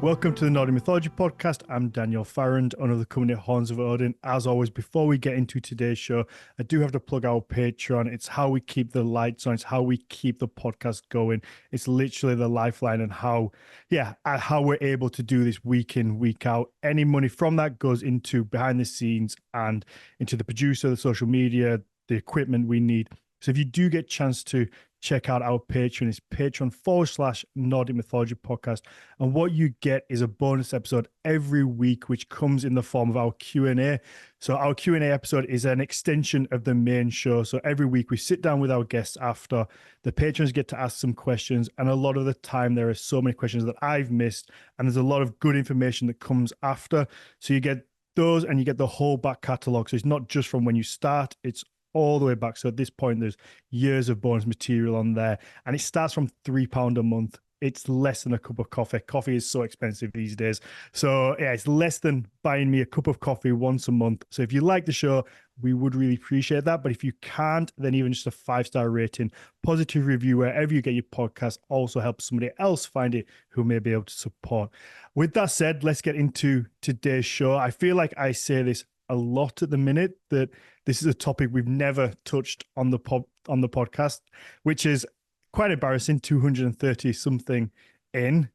Welcome to the Nordic Mythology podcast. I'm Daniel Farrand, under the company Horns of Odin. As always, before we get into today's show, I do have to plug our Patreon. It's how we keep the lights on. It's how we keep the podcast going. It's literally the lifeline and how we're able to do this week in, week out. Any money from that goes into behind the scenes and into the producer, the social media, the equipment we need. So if you do get a chance to check out our Patreon, it's Patreon/Nordic Mythology Podcast. And what you get is a bonus episode every week, which comes in the form of our Q&A. So our Q&A episode is an extension of the main show. So every week we sit down with our guests after. The patrons get to ask some questions. And a lot of the time there are so many questions that I've missed. And there's a lot of good information that comes after. So you get those and you get the whole back catalogue. So it's not just from when you start, it's all the way back. So at this point, there's years of bonus material on there. And it starts from £3 a month. It's less than a cup of coffee. Coffee is so expensive these days. So yeah, it's less than buying me a cup of coffee once a month. So if you like the show, we would really appreciate that. But if you can't, then even just a 5-star rating, positive review wherever you get your podcast also helps somebody else find it who may be able to support. With that said, let's get into today's show. I feel like I say this a lot at the minute, that this is a topic we've never touched on the podcast, which is quite embarrassing, 230 something in,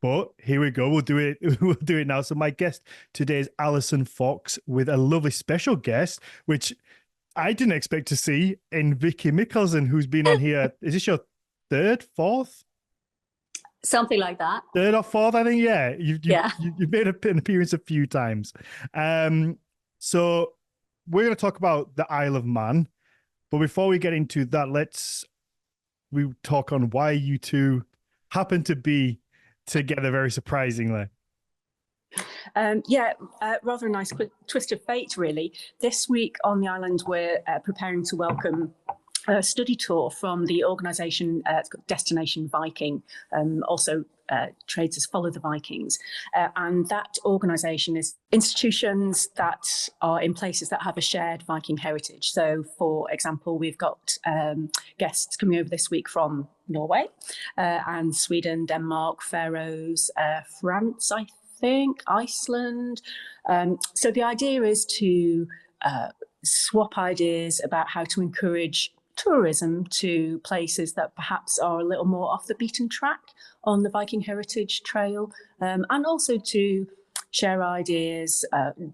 but here we go. We'll do it now. So my guest today is Allison Fox, with a lovely special guest, which I didn't expect to see, in Vicky Mikalsen, who's been on here. Is this your third, fourth? Something like that. Third or fourth, I think. Yeah. You've made an appearance a few times. So we're going to talk about the Isle of Man. But before we get into that, we talk on why you two happen to be together very surprisingly. Rather a nice twist of fate, really. This week on the island, we're preparing to welcome a study tour from the organisation Destination Viking, also trades as Follow the Vikings. And that organisation is institutions that are in places that have a shared Viking heritage. So, for example, we've got guests coming over this week from Norway and Sweden, Denmark, Faroes, France, I think, Iceland. So the idea is to swap ideas about how to encourage tourism to places that perhaps are a little more off the beaten track on the Viking heritage trail, and also to share ideas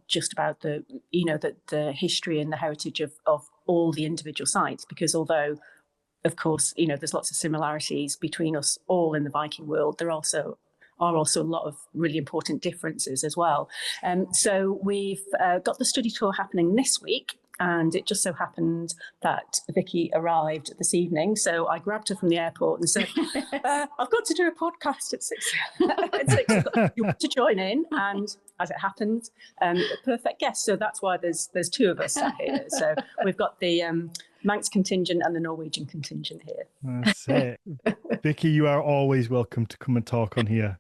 just about the history and the heritage of all the individual sites, because although of course there's lots of similarities between us all in the Viking world, there are also a lot of really important differences as well. So we've got the study tour happening this week, and it just so happened that Vicky arrived this evening. So I grabbed her from the airport and said, I've got to do a podcast at 6. You want to join in? And as it happened, a perfect guest. So that's why there's two of us sat here. So we've got the Manx contingent and the Norwegian contingent here. That's it. Vicky, you are always welcome to come and talk on here.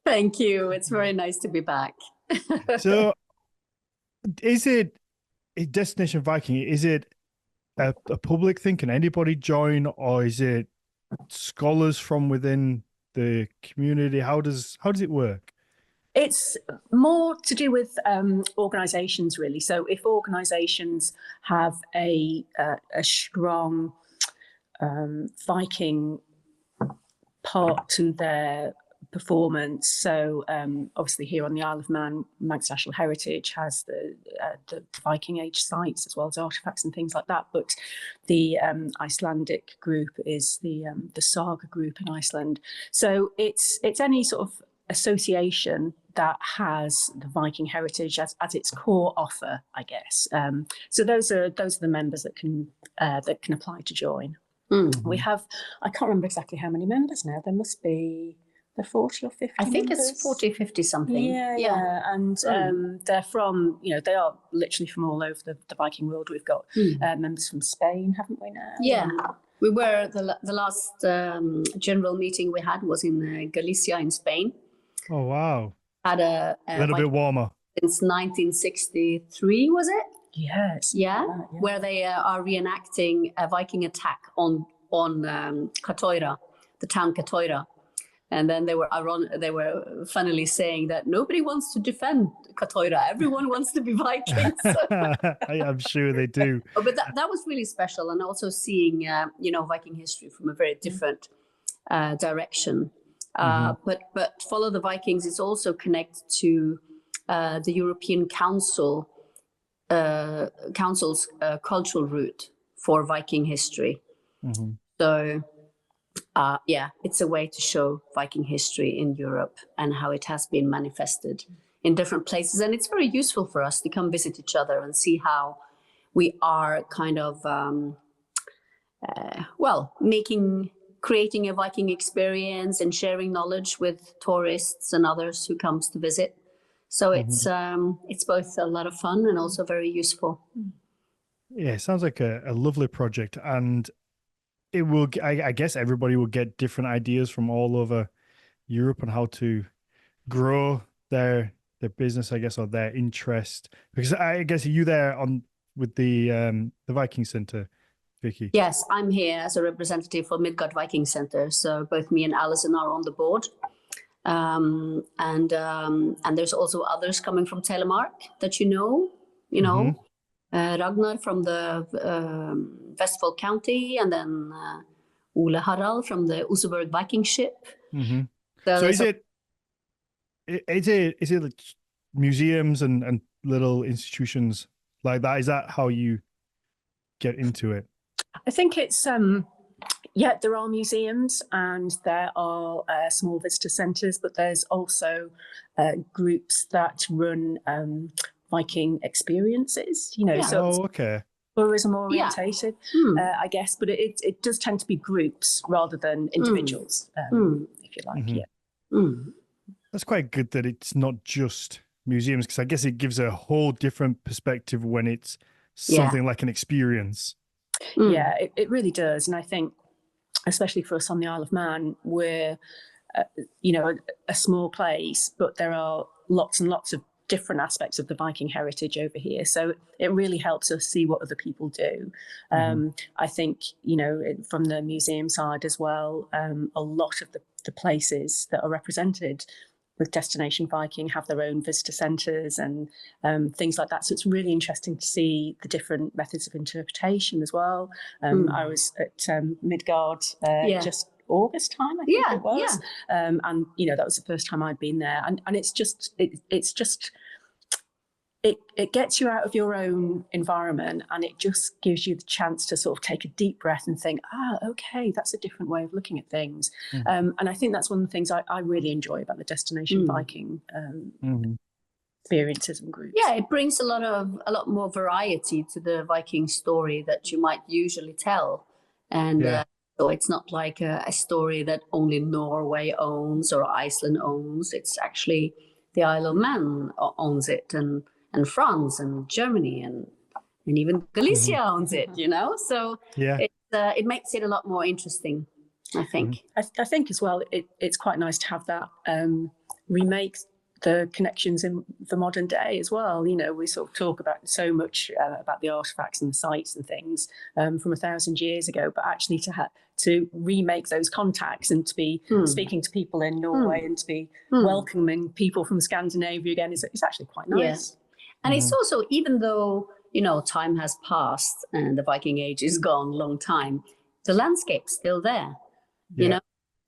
Thank you. It's very nice to be back. So is it Destination Viking? Is it a public thing? Can anybody join, or is it scholars from within the community? How does it work? It's more to do with organisations, really. So if organisations have a strong Viking part to their performance. So obviously here on the Isle of Man, Manx National Heritage has the Viking Age sites as well as artefacts and things like that. But the Icelandic group is the Saga group in Iceland. So it's any sort of association that has the Viking heritage as its core offer, I guess. So those are the members that can apply to join. We have, I can't remember exactly how many members now. There must be 40 or 50. I think members. it's 40, 50 something. Yeah. And they're from, they are literally from all over the Viking world. We've got members from Spain, haven't we now? Yeah. We were, the last general meeting we had was in Galicia in Spain. Oh, wow. Had a little bit warmer. Since 1963, was it? Yes. Yeah. Where they are reenacting a Viking attack on Katoira, the town Katoira. And then they were funnily saying that nobody wants to defend Katoira. Everyone wants to be Vikings. I'm sure they do. But that was really special. And also seeing, Viking history from a very different direction. But Follow the Vikings is also connected to the European Council's cultural route for Viking history. So, it's a way to show Viking history in Europe and how it has been manifested in different places. And it's very useful for us to come visit each other and see how we are kind of, creating a Viking experience and sharing knowledge with tourists and others who comes to visit. So it's both a lot of fun and also very useful. Yeah, it sounds like a lovely project, and it will. I guess everybody will get different ideas from all over Europe on how to grow their business, I guess, or their interest. Because I guess are you there with the Viking Center, Vicky? Yes, I'm here as a representative for Midgard Viking Center. So both me and Allison are on the board. And there's also others coming from Telemark that you know, Ragnar from the Vestfold County, and then Ole Harald from the Oseberg Viking ship. So is it like museums and little institutions like that? Is that how you get into it? I think it's there are museums and there are small visitor centres, but there's also groups that run Viking experiences. Okay. Tourism orientated, I guess, but it does tend to be groups rather than individuals, if you like. That's quite good that it's not just museums, because I guess it gives a whole different perspective when it's something like an experience. Yeah, it really does. And I think, especially for us on the Isle of Man, we're, a small place, but there are lots and lots of different aspects of the Viking heritage over here. So it really helps us see what other people do. I think, from the museum side as well, a lot of the places that are represented with Destination Viking have their own visitor centres and things like that. So it's really interesting to see the different methods of interpretation as well. I was at Midgard just August time, I think it was. And, that was the first time I'd been there. And it's just, it gets you out of your own environment, and it just gives you the chance to sort of take a deep breath and think, okay, that's a different way of looking at things. And I think that's one of the things I really enjoy about the Destination Viking experiences and groups. Yeah, it brings a lot more variety to the Viking story that you might usually tell. And so it's not like a story that only Norway owns or Iceland owns. It's actually the Isle of Man owns it, and France and Germany and even Galicia owns it, So it makes it a lot more interesting, I think. I think as well, it's quite nice to have that remake the connections in the modern day as well. We sort of talk about so much about the artifacts and the sites and things from 1,000 years ago, but actually to remake those contacts and to be speaking to people in Norway and to be welcoming people from Scandinavia again is actually quite nice. Yes. And it's also, even though, time has passed and the Viking Age is gone a long time, the landscape's still there,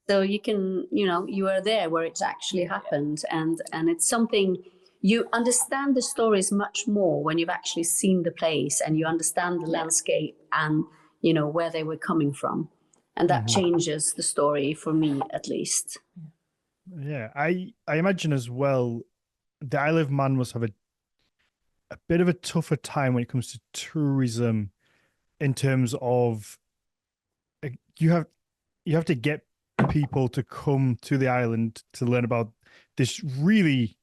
So you can, you are there where it's actually happened. And it's something, you understand the stories much more when you've actually seen the place and you understand the landscape and, where they were coming from. And that changes the story for me, at least. Yeah, I imagine as well, the Isle of Man must have a bit of a tougher time when it comes to tourism, in terms of you have to get people to come to the island to learn about this really,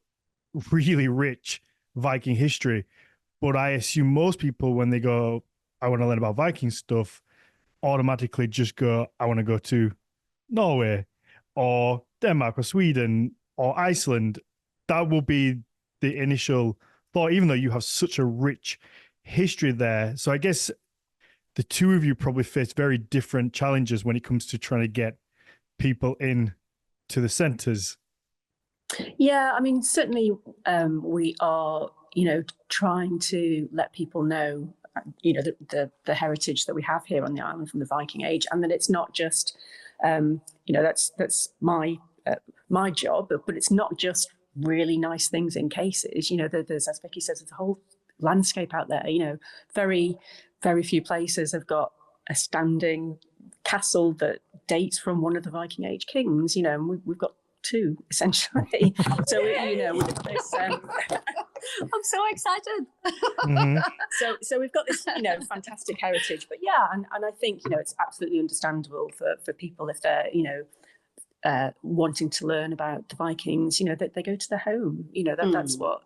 really rich Viking history. But I assume most people, when they go, I want to learn about Viking stuff, automatically just go, I want to go to Norway or Denmark or Sweden or Iceland. That will be the initial thought, even though you have such a rich history there. So I guess the two of you probably face very different challenges when it comes to trying to get people in to the centres? Yeah, I mean, certainly we are, trying to let people know, the heritage that we have here on the island from the Viking Age, and that it's not just, that's my job, but it's not just really nice things in cases. There's, as Vicky says, there's a whole landscape out there. Very, very few places have got a standing castle that dates from one of the Viking Age kings. And we've got two essentially. So with this, I'm so excited. Mm-hmm. So we've got this fantastic heritage, but yeah, and I think it's absolutely understandable for people if they're wanting to learn about the Vikings, that they go to their home. That's what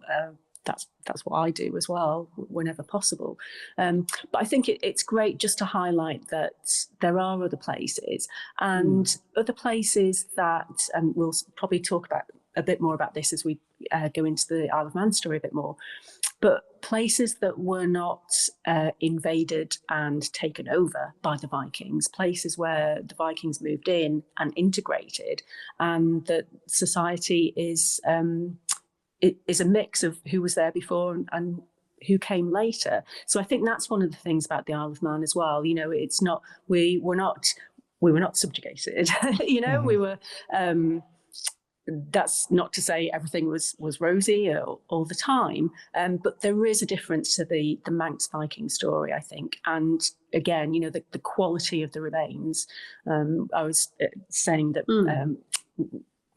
that's what I do as well whenever possible. But I think it's great just to highlight that there are other places, and other places that we'll probably talk about a bit more about this as we go into the Isle of Man story a bit more. But places that were not invaded and taken over by the Vikings, places where the Vikings moved in and integrated, and that society is a mix of who was there before and who came later. So I think that's one of the things about the Isle of Man as well. It's not we were not subjugated. Mm-hmm. We were. That's not to say everything was rosy all the time, but there is a difference to the Manx Viking story, I think. And again, the quality of the remains. I was saying that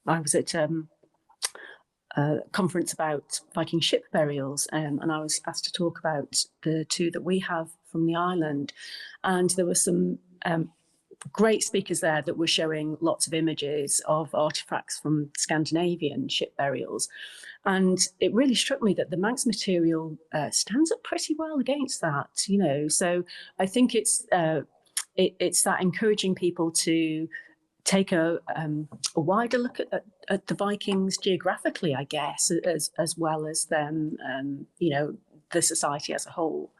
I was at a conference about Viking ship burials, and I was asked to talk about the two that we have from the island. And there were some great speakers there that were showing lots of images of artifacts from Scandinavian ship burials. And it really struck me that the Manx material stands up pretty well against that, So I think it's that encouraging people to take a wider look at the Vikings geographically, I guess, as well as them, the society as a whole.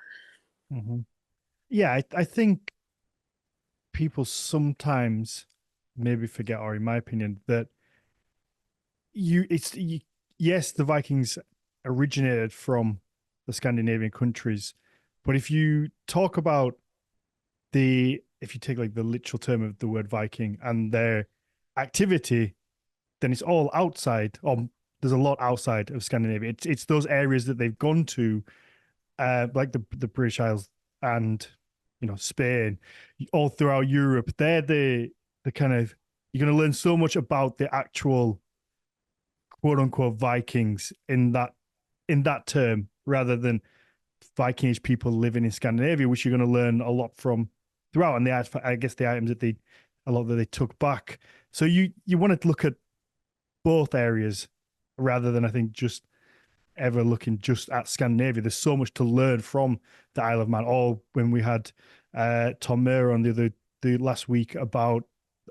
Mm-hmm. Yeah, I think people sometimes maybe forget, or in my opinion, that yes, the Vikings originated from the Scandinavian countries, but if you talk about if you take like the literal term of the word Viking and their activity, then it's all outside, or there's a lot outside of Scandinavia. It's those areas that they've gone to, like the British Isles and Spain, all throughout Europe. They're the kind of, you're going to learn so much about the actual quote unquote Vikings in that term, rather than Viking Age people living in Scandinavia, which you're going to learn a lot from throughout. And I guess the items that they took back. So you want to look at both areas rather than, I think, just ever looking just at Scandinavia. There's so much to learn from the Isle of Man. Or when we had Tom Mayer on the last week about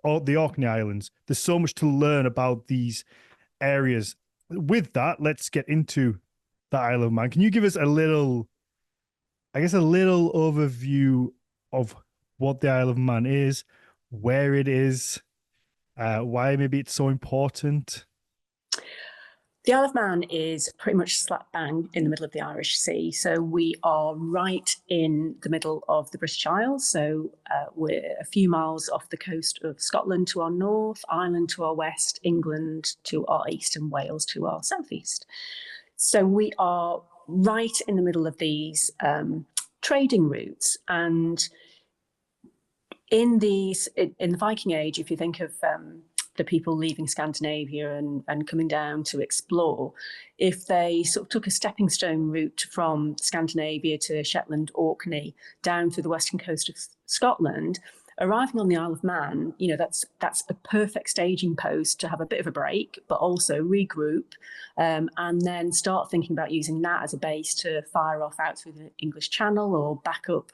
all the Orkney Islands, there's so much to learn about these areas. With that, let's get into the Isle of Man. Can you give us a little overview of what the Isle of Man is, where it is, why maybe it's so important? The Isle of Man is pretty much slap bang in the middle of the Irish Sea. So we are right in the middle of the British Isles. So we're a few miles off the coast of Scotland to our north, Ireland to our west, England to our east, and Wales to our southeast. So we are right in the middle of these trading routes. And in the Viking Age, if you think of the people leaving Scandinavia and coming down to explore, if they sort of took a stepping stone route from Scandinavia to Shetland, Orkney, down through the western coast of Scotland, arriving on the Isle of Man, that's a perfect staging post to have a bit of a break, but also regroup, and then start thinking about using that as a base to fire off out through the English Channel, or back up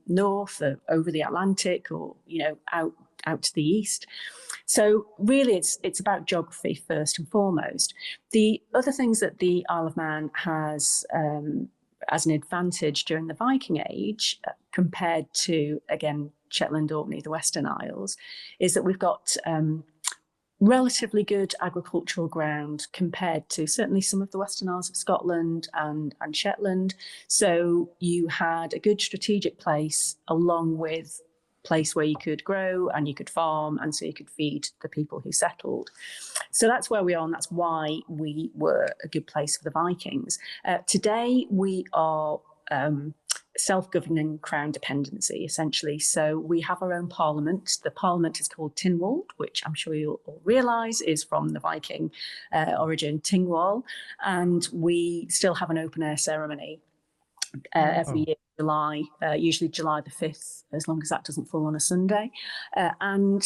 north over the Atlantic, or out to the east. So really, it's about geography first and foremost. The other things that the Isle of Man has as an advantage during the Viking Age, compared to, again, Shetland, Orkney, the Western Isles, is that we've got relatively good agricultural ground compared to certainly some of the Western Isles of Scotland and Shetland. So you had a good strategic place along with place where you could grow and you could farm, and so you could feed the people who settled. So that's where we are, and that's why we were a good place for the Vikings. Today we are self-governing crown dependency, essentially. So we have our own parliament. The parliament is called Tynwald, which I'm sure you'll all realise is from the Viking origin Tingwall, and we still have an open-air ceremony every year, July, usually July the 5th, as long as that doesn't fall on a Sunday. And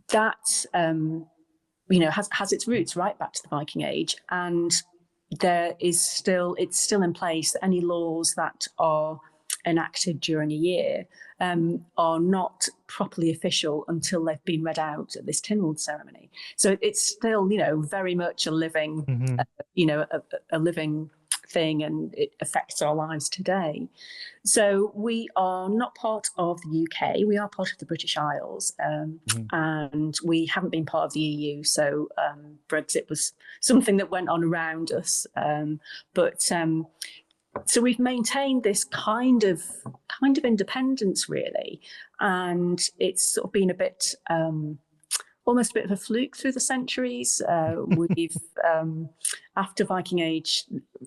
that, has its roots right back to the Viking Age. And it's still in place. Any laws that are enacted during a year are not properly official until they've been read out at this Tynwald ceremony. So it's still, very much a living, a living thing, and it affects our lives today. So we are not part of the UK. We are part of the British Isles, and we haven't been part of the EU. So Brexit was something that went on around us, so we've maintained this kind of independence, really, and it's sort of been a bit. Almost a bit of a fluke through the centuries. We've after Viking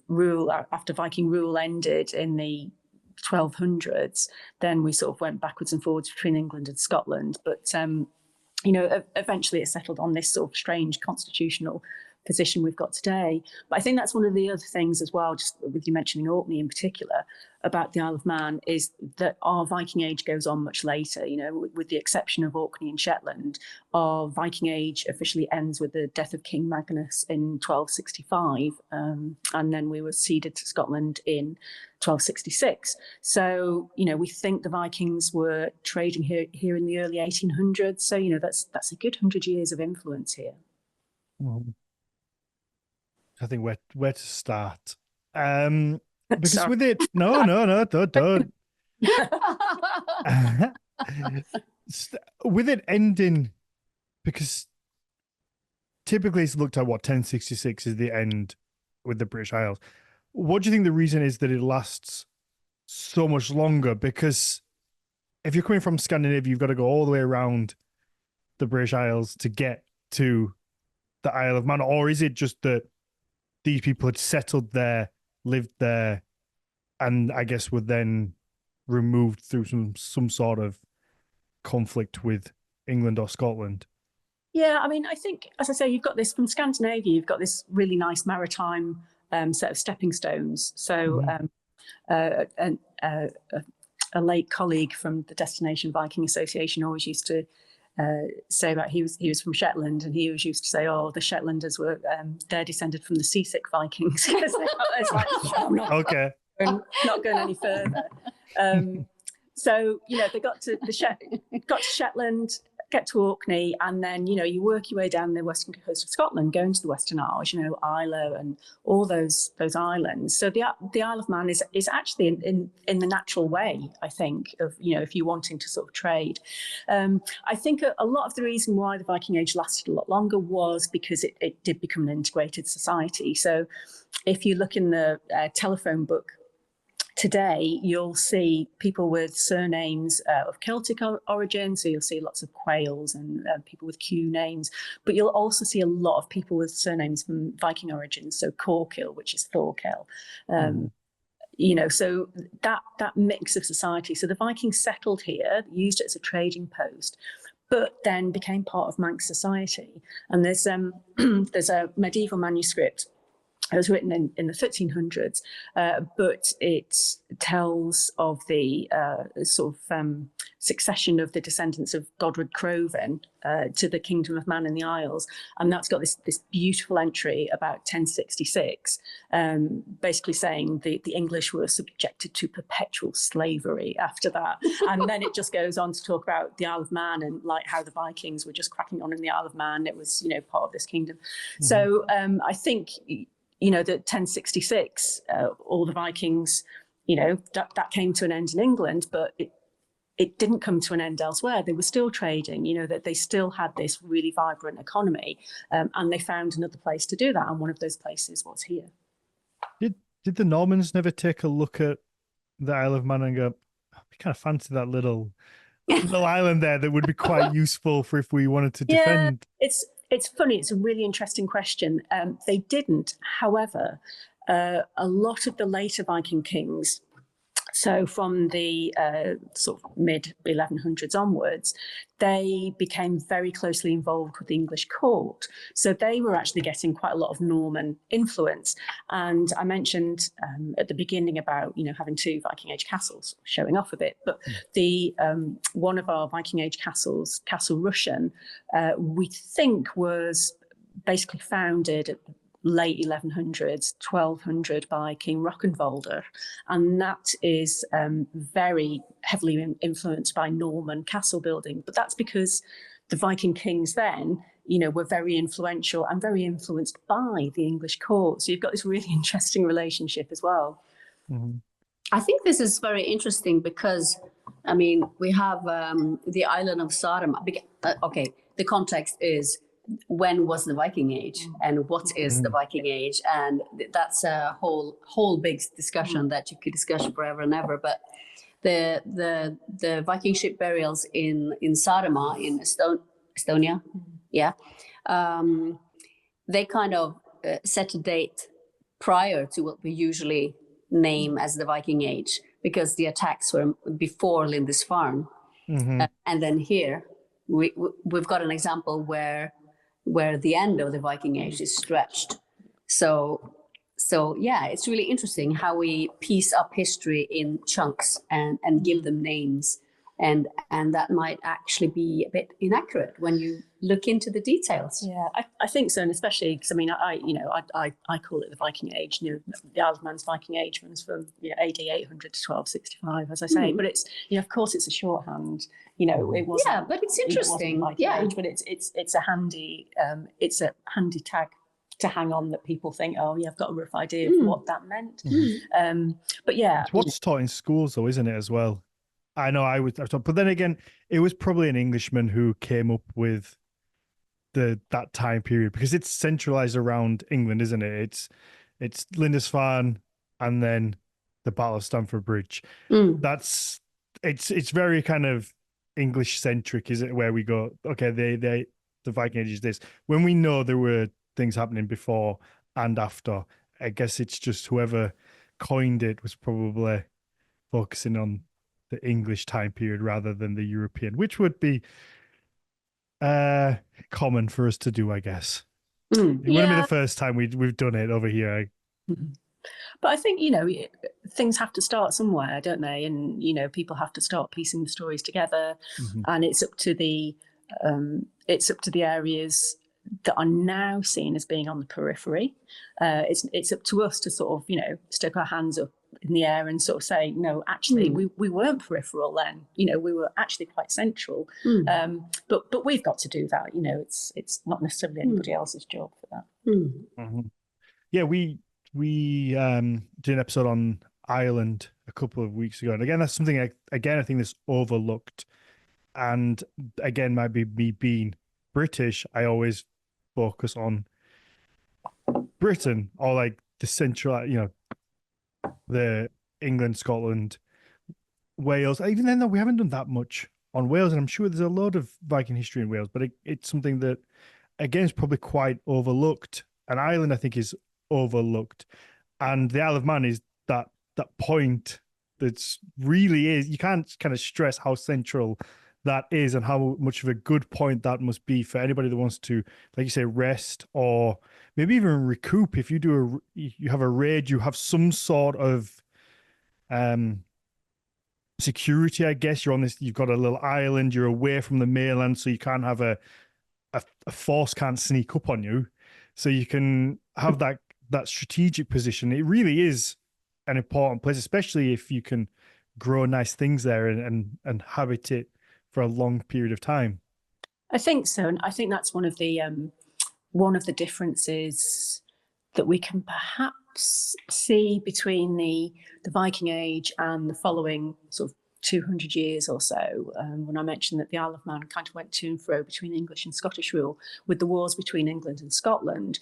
rule ended in the 1200s, then we sort of went backwards and forwards between England and Scotland. But eventually it settled on this sort of strange constitutional position we've got today. But I think that's one of the other things as well, just with you mentioning Orkney in particular, about the Isle of Man, is that our Viking Age goes on much later. With the exception of Orkney and Shetland, our Viking Age officially ends with the death of King Magnus in 1265, and then we were ceded to Scotland in 1266. So, we think the Vikings were trading here in the early 1800s. So, that's a good 100 years of influence here. I think where to start. Because with it, no, don't. With it ending, because typically it's looked at 1066 is the end with the British Isles. What do you think the reason is that it lasts so much longer? Because if you're coming from Scandinavia, you've got to go all the way around the British Isles to get to the Isle of Man, or is it just that these people had settled there, lived there, and I guess were then removed through some sort of conflict with England or Scotland? Yeah, I mean, I think, as I say, you've got this from Scandinavia, you've got this really nice maritime set of stepping stones. So a late colleague from the Destination Viking Association always used to say about he was from Shetland, and he always used to say, the Shetlanders were they're descended from the seasick Vikings, because it's like, okay, not going any further. So they got to Shetland, get to Orkney, and then you work your way down the western coast of Scotland, going to the Western Isles, Islay and all those islands. So the Isle of Man is actually in the natural way, I think, of if you're wanting to sort of trade. I think a lot of the reason why the Viking Age lasted a lot longer was because it did become an integrated society. So if you look in the telephone book today, you'll see people with surnames of Celtic origin, so you'll see lots of Quails and people with Q names, but you'll also see a lot of people with surnames from Viking origin, so Corkill, which is Thorkel. So that mix of society. So the Vikings settled here, used it as a trading post, but then became part of Manx society. And there's a medieval manuscript. It was written in the 1300s, but it tells of the succession of the descendants of Godred Crovan to the Kingdom of Man in the Isles. And that's got this beautiful entry about 1066, basically saying the English were subjected to perpetual slavery after that. And then it just goes on to talk about the Isle of Man and like how the Vikings were just cracking on in the Isle of Man. It was, part of this kingdom. Mm-hmm. So I think... that 1066, all the Vikings, that came to an end in England, but it didn't come to an end elsewhere. They were still trading, that they still had this really vibrant economy, and they found another place to do that. And one of those places was here. Did the Normans never take a look at the Isle of Man and go, we kind of fancy that little island there that would be quite useful for if we wanted to defend? Yeah, it's funny. It's a really interesting question. They didn't. However, a lot of the later Viking kings, so from the sort of mid 1100s onwards, they became very closely involved with the English court. So they were actually getting quite a lot of Norman influence. And I mentioned at the beginning about, having two Viking Age castles, showing off a bit. But the one of our Viking Age castles, Castle Rushen, we think was basically founded at late 1100s, 1200 by King Rock'n'Volder. And that is very heavily influenced by Norman castle building. But that's because the Viking kings then, were very influential and very influenced by the English court. So you've got this really interesting relationship as well. Mm-hmm. I think this is very interesting because, we have the island of Sodom. Okay, the context is, when was the Viking Age and what is the Viking Age? And that's a whole big discussion that you could discuss forever and ever. But the Viking ship burials in Saaremaa in Estonia, they kind of set a date prior to what we usually name as the Viking Age, because the attacks were before Lindisfarne. And then here we've got an example where the end of the Viking Age is stretched. So yeah, it's really interesting how we piece up history in chunks and give them names. And that might actually be a bit inaccurate when you look into the details. Yeah, I think so, and especially because I call it the Viking Age. The Isle of Man's Viking Age runs from AD 800 to 1265, as I say. But it's of course it's a shorthand. It wasn't. Yeah, but it's interesting. Age, but it's a handy tag to hang on that people think, oh yeah, I've got a rough idea of what that meant. But yeah, it's what's taught in schools though, isn't it, as well? I know I was taught, but then again, it was probably an Englishman who came up with that time period, because it's centralized around England, isn't it? It's Lindisfarne and then the Battle of Stamford Bridge. It's very kind of English centric, is it? Where we go, okay, the Viking Age is this. When we know there were things happening before and after, I guess it's just whoever coined it was probably focusing on the English time period rather than the European, which would be common for us to do, I guess. It wouldn't be the first time we've done it over here. But I think things have to start somewhere, don't they? And people have to start piecing the stories together, and it's up to the areas that are now seen as being on the periphery. It's up to us to sort of stick our hands up in the air and sort of say, no, actually we weren't peripheral then. We were actually quite central. But we've got to do that. It's not necessarily anybody else's job for that. Yeah, we did an episode on Ireland a couple of weeks ago, and again that's something I think that's overlooked. And again, might be me being British, I always focus on Britain, or like the central, the England, Scotland, Wales. Even then, though, we haven't done that much on Wales, and I'm sure there's a lot of Viking history in Wales, but it's something that, again, is probably quite overlooked. And Ireland, I think, is overlooked. And the Isle of Man is that point that's really is. You can't kind of stress how central that is and how much of a good point that must be for anybody that wants to, like you say, rest or maybe even recoup. If you have a raid, you have some sort of security, I guess. You're on this, you've got a little island, you're away from the mainland, so you can't have a force can't sneak up on you. So you can have that strategic position. It really is an important place, especially if you can grow nice things there and habit it for a long period of time. I think so, and I think that's one of the differences that we can perhaps see between the Viking Age and the following sort of 200 years or so, when I mentioned that the Isle of Man kind of went to and fro between English and Scottish rule with the wars between England and Scotland.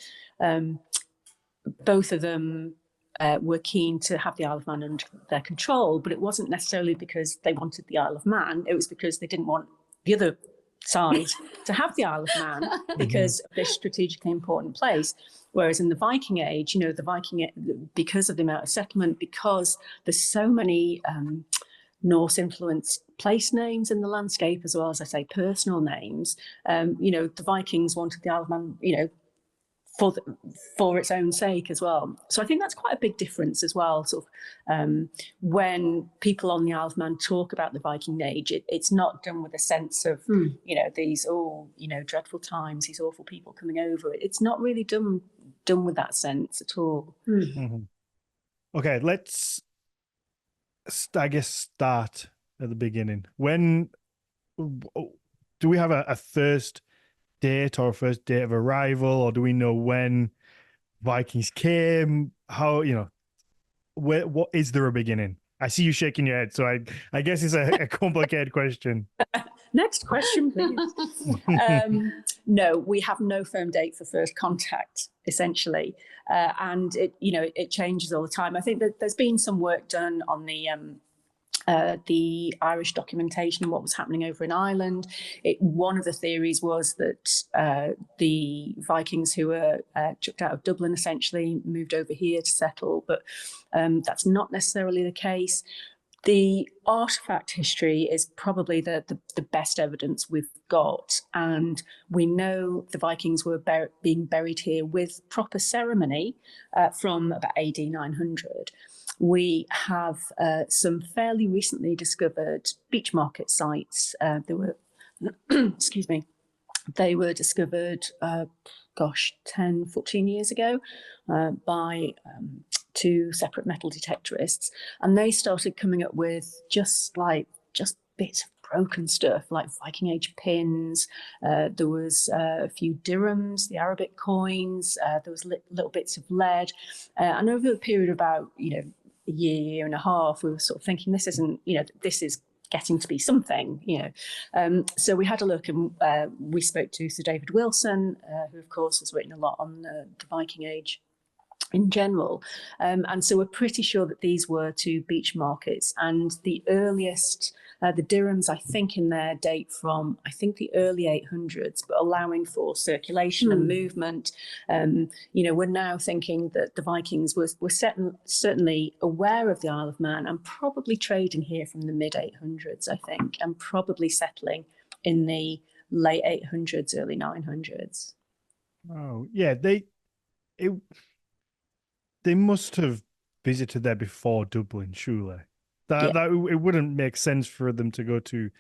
Both of them were keen to have the Isle of Man under their control, but it wasn't necessarily because they wanted the Isle of Man. It was because they didn't want the other side to have the Isle of Man because of this strategically important place. Whereas in the Viking Age, because of the amount of settlement, because there's so many Norse-influenced place names in the landscape, as well as, I say, personal names, the Vikings wanted the Isle of Man, for its own sake as well. So I think that's quite a big difference as well. Sort of when people on the Isle of Man talk about the Viking Age, it's not done with a sense of these dreadful times, these awful people coming over. It's not really done with that sense at all. Okay, let's start at the beginning. When do we have a first date or first date of arrival, or do we know when Vikings came? How, what is there a beginning? I see you shaking your head, so I guess it's a complicated question. Next question, please. No, we have no firm date for first contact, essentially, and it changes all the time. I think that there's been some work done on the Irish documentation and what was happening over in Ireland. One of the theories was that the Vikings who were chucked out of Dublin essentially moved over here to settle, but that's not necessarily the case. The artifact history is probably the best evidence we've got, and we know the Vikings were being buried here with proper ceremony from about AD 900. We have some fairly recently discovered beach market sites. They were, excuse me, they were discovered, 10, 14 years ago by two separate metal detectorists. And they started coming up with just bits of broken stuff like Viking Age pins. There was a few dirhams, the Arabic coins. There was little bits of lead. And over the period of about, a year and a half, we were sort of thinking this is getting to be something, So we had a look, and we spoke to Sir David Wilson, who of course has written a lot on the Viking Age in general. And so we're pretty sure that these were two beach markets, and the earliest, the dirhams, I think in their date from, the early 800s, but allowing for circulation and movement. We're now thinking that the Vikings were certainly aware of the Isle of Man and probably trading here from the mid 800s, I think, and probably settling in the late 800s, early 900s. Oh, yeah, they must have visited there before Dublin, surely. That it wouldn't make sense for them to go to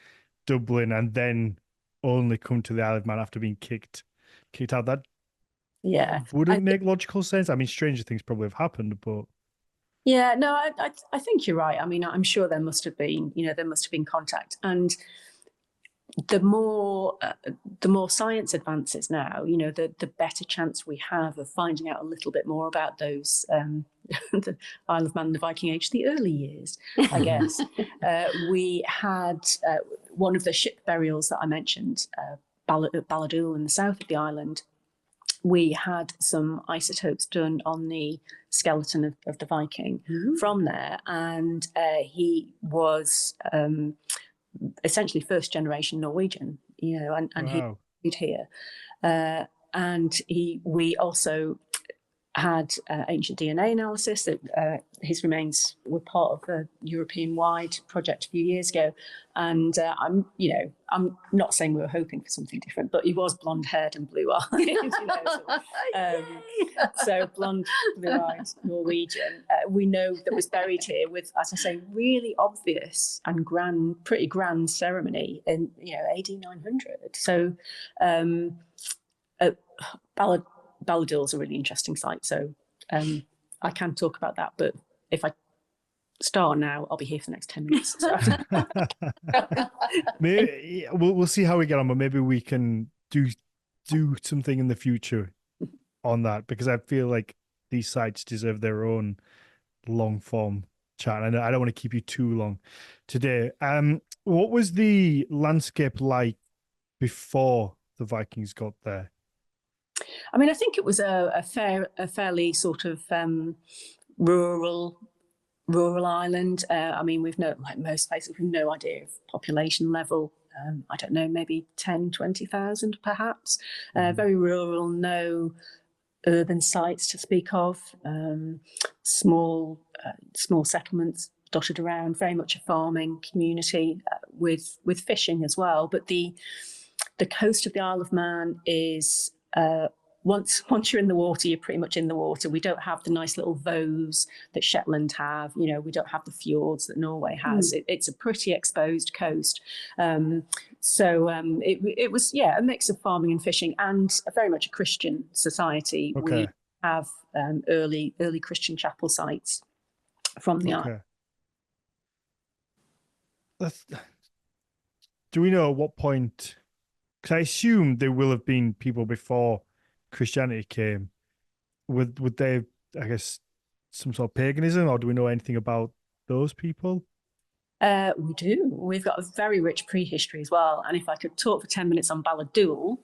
Dublin and then only come to the Isle of Man after being kicked out. That wouldn't make logical sense. I mean, stranger things probably have happened, but yeah, no, I think you're right. I mean, I'm sure there must have been contact, and the more science advances now, the better chance we have of finding out a little bit more about those the Isle of Man, the Viking Age, the early years, I guess. We had one of the ship burials that I mentioned, Balladul in the south of the island. We had some isotopes done on the skeleton of the Viking from there, and he was essentially first generation Norwegian, and wow. He lived here. And we also had ancient DNA analysis that his remains were part of a European-wide project a few years ago. And I'm not saying we were hoping for something different, but he was blonde-haired and blue-eyed. So blonde, blue-eyed Norwegian. We know that was buried here with, as I say, really obvious and pretty grand ceremony in AD 900. So Balladul is a really interesting site, so I can talk about that. But if I start now, I'll be here for the next 10 minutes. So. Maybe we'll see how we get on, but maybe we can do something in the future on that, because I feel like these sites deserve their own long form chat. I don't want to keep you too long today. What was the landscape like before the Vikings got there? I mean, I think it was a fairly sort of rural island. I mean, we've no, like most places, we've no idea of population level. I don't know, maybe 10, 20,000 perhaps. Very rural, no urban sites to speak of. Small settlements dotted around, very much a farming community with fishing as well. But the coast of the Isle of Man is once you're in the water, you're pretty much in the water. We don't have the nice little voes that Shetland have. You know, we don't have the fjords that Norway has. It's a pretty exposed coast. So it was, yeah, a mix of farming and fishing, and very much a Christian society. Okay. We have early Christian chapel sites from the island. Do we know at what point? Because I assume there will have been people before Christianity came. Would they, I guess, some sort of paganism, or do we know anything about those people? We do. We've got a very rich prehistory as well. And if I could talk for 10 minutes on Balladul,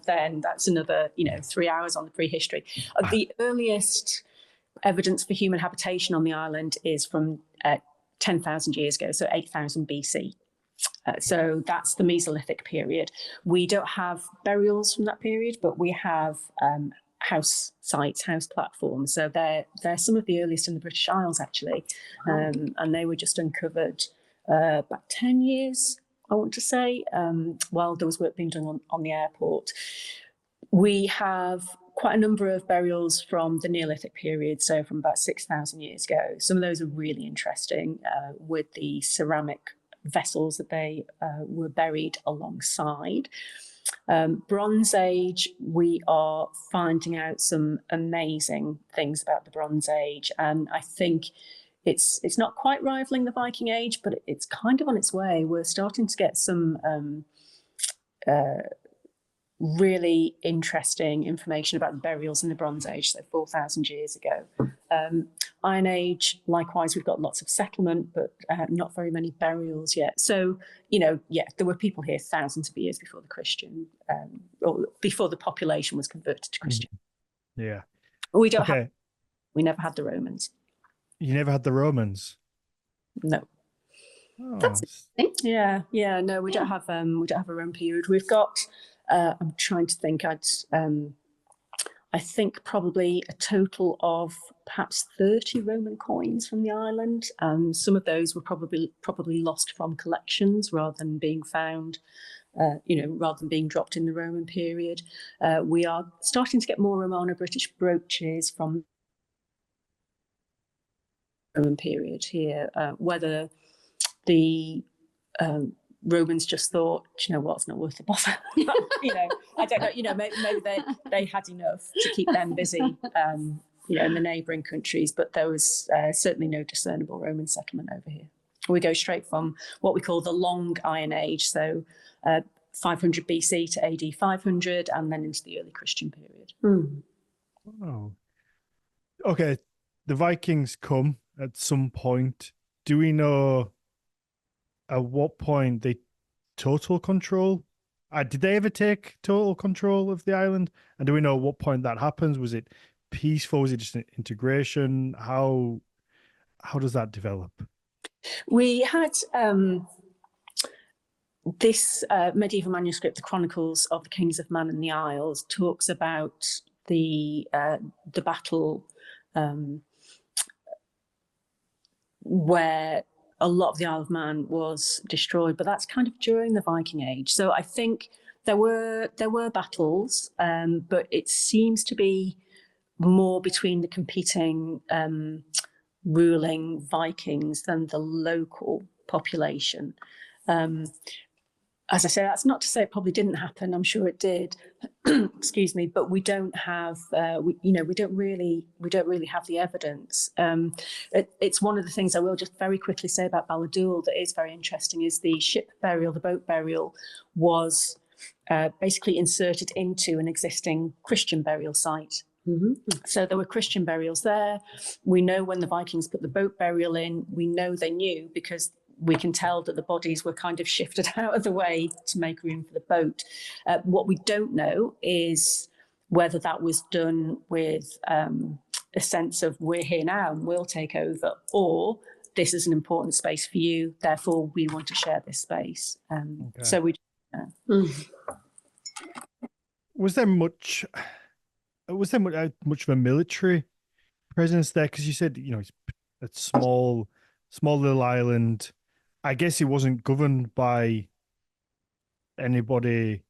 then that's another, 3 hours on the prehistory. The earliest evidence for human habitation on the island is from 10,000 years ago, so 8,000 BC. So that's the Mesolithic period. We don't have burials from that period, but we have house sites, house platforms. So they're some of the earliest in the British Isles, actually. And they were just uncovered about 10 years, I want to say, while there was work being done on the airport. We have quite a number of burials from the Neolithic period, so from about 6,000 years ago. Some of those are really interesting with the ceramic vessels that they were buried alongside. Bronze Age, we are finding out some amazing things about the Bronze Age, and I think it's not quite rivaling the Viking Age, but it's kind of on its way. We're starting to get some really interesting information about the burials in the Bronze Age, so 4,000 years ago. Iron Age, likewise, we've got lots of settlement, but not very many burials yet. So, there were people here thousands of years before the Christian, or before the population was converted to Christian. Yeah. We never had the Romans. You never had the Romans? No. Oh. That's Yeah. No, we don't have a Roman period. We've got. I'm trying to think. I think probably a total of perhaps 30 Roman coins from the island. Some of those were probably lost from collections rather than being found, rather than being dropped in the Roman period. We are starting to get more Romano-British brooches from the Roman period here. Whether the Romans just thought, you know what, it's not worth the bother. I don't know. Maybe they had enough to keep them busy, in the neighbouring countries. But there was certainly no discernible Roman settlement over here. We go straight from what we call the Long Iron Age, so 500 BC to AD 500, and then into the early Christian period. Oh, okay. The Vikings come at some point. Do we know at what point they total control? Did they ever take total control of the island? And do we know at what point that happens? Was it peaceful? Was it just an integration? How does that develop? We had this medieval manuscript, the Chronicles of the Kings of Man and the Isles, talks about the battle where a lot of the Isle of Man was destroyed, but that's kind of during the Viking Age. So I think there were battles, but it seems to be more between the competing ruling Vikings than the local population. As I say, that's not to say it probably didn't happen. I'm sure it did. Excuse me, but we don't have, we don't really have the evidence. It's one of the things I will just very quickly say about Balladul that is very interesting. Is the ship burial, the boat burial, was basically inserted into an existing Christian burial site So there were Christian burials there. We know when the Vikings put the boat burial in, we know they knew because we can tell that the bodies were kind of shifted out of the way to make room for the boat. What we don't know is whether that was done with a sense of we're here now and we'll take over, or this is an important space for you, therefore we want to share this space. So we. Was there much of a military presence there? Because you said, it's a small little island. I guess it wasn't governed by anybody